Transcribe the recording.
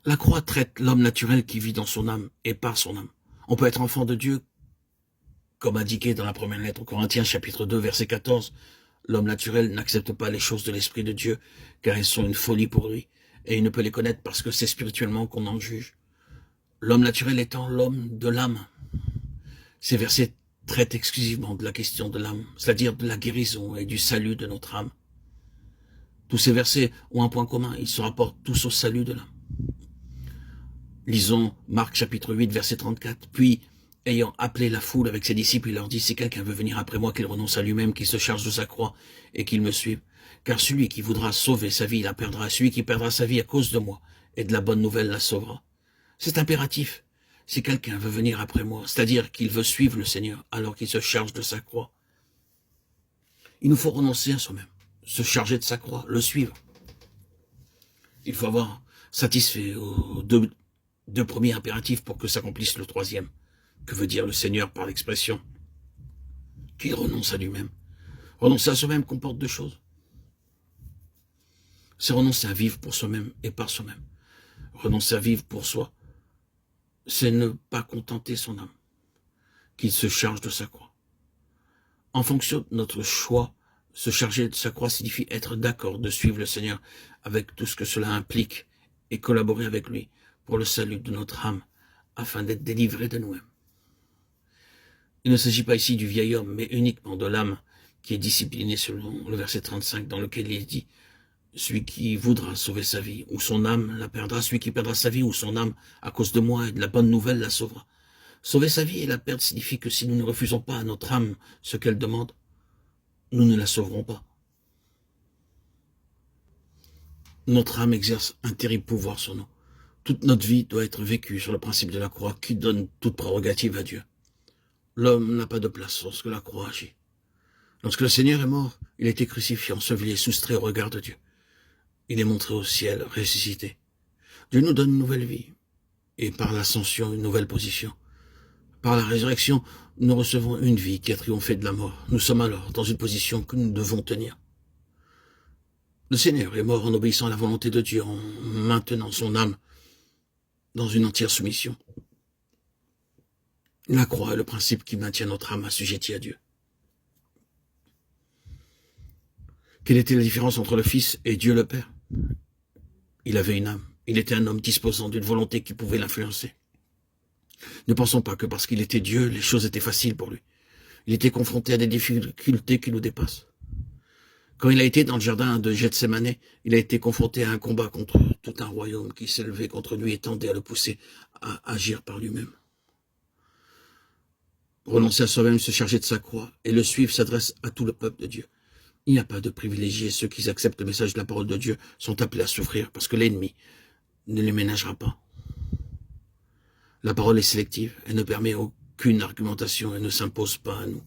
La croix traite l'homme naturel qui vit dans son âme et par son âme. On peut être enfant de Dieu, comme indiqué dans la première lettre aux Corinthiens, chapitre 2, verset 14. L'homme naturel n'accepte pas les choses de l'Esprit de Dieu, car elles sont une folie pour lui, et il ne peut les connaître parce que c'est spirituellement qu'on en juge. L'homme naturel étant l'homme de l'âme. Ces versets traitent exclusivement de la question de l'âme, c'est-à-dire de la guérison et du salut de notre âme. Tous ces versets ont un point commun, ils se rapportent tous au salut de l'âme. Lisons Marc chapitre 8, verset 34. Puis, ayant appelé la foule avec ses disciples, il leur dit, si quelqu'un veut venir après moi, qu'il renonce à lui-même, qu'il se charge de sa croix et qu'il me suive. Car celui qui voudra sauver sa vie la perdra. Celui qui perdra sa vie à cause de moi et de la bonne nouvelle la sauvera. C'est impératif. Si quelqu'un veut venir après moi, c'est-à-dire qu'il veut suivre le Seigneur, alors qu'il se charge de sa croix, il nous faut renoncer à soi-même, se charger de sa croix, le suivre. Il faut avoir satisfait aux deux premiers impératifs pour que s'accomplisse le troisième. Que veut dire le Seigneur par l'expression qu'il renonce à lui-même? Renoncer à soi-même comporte deux choses. C'est renoncer à vivre pour soi-même et par soi-même. Renoncer à vivre pour soi, c'est ne pas contenter son âme, qu'il se charge de sa croix. En fonction de notre choix, se charger de sa croix signifie être d'accord de suivre le Seigneur avec tout ce que cela implique et collaborer avec lui pour le salut de notre âme, afin d'être délivré de nous-mêmes. Il ne s'agit pas ici du vieil homme, mais uniquement de l'âme qui est disciplinée selon le verset 35, dans lequel il est dit « Celui qui voudra sauver sa vie, ou son âme la perdra, celui qui perdra sa vie ou son âme à cause de moi et de la bonne nouvelle la sauvera. » Sauver sa vie et la perdre signifie que si nous ne refusons pas à notre âme ce qu'elle demande, nous ne la sauverons pas. Notre âme exerce un terrible pouvoir sur nous. Toute notre vie doit être vécue sur le principe de la croix qui donne toute prérogative à Dieu. L'homme n'a pas de place lorsque la croix agit. Lorsque le Seigneur est mort, il a été crucifié, enseveli et soustrait au regard de Dieu. Il est montré au ciel, ressuscité. Dieu nous donne une nouvelle vie, et par l'ascension, une nouvelle position. Par la résurrection, nous recevons une vie qui a triomphé de la mort. Nous sommes alors dans une position que nous devons tenir. Le Seigneur est mort en obéissant à la volonté de Dieu, en maintenant son âme dans une entière soumission. La croix est le principe qui maintient notre âme assujettie à Dieu. Quelle était la différence entre le Fils et Dieu le Père? Il avait une âme. Il était un homme disposant d'une volonté qui pouvait l'influencer. Ne pensons pas que parce qu'il était Dieu, les choses étaient faciles pour lui. Il était confronté à des difficultés qui nous dépassent. Quand il a été dans le jardin de Gethsémané, il a été confronté à un combat contre tout un royaume qui s'élevait contre lui et tendait à le pousser à agir par lui-même. Renoncer à soi-même, se charger de sa croix et le suivre s'adresse à tout le peuple de Dieu. Il n'y a pas de privilégiés. Ceux qui acceptent le message de la parole de Dieu sont appelés à souffrir parce que l'ennemi ne les ménagera pas. La parole est sélective. Elle ne permet aucune argumentation et ne s'impose pas à nous.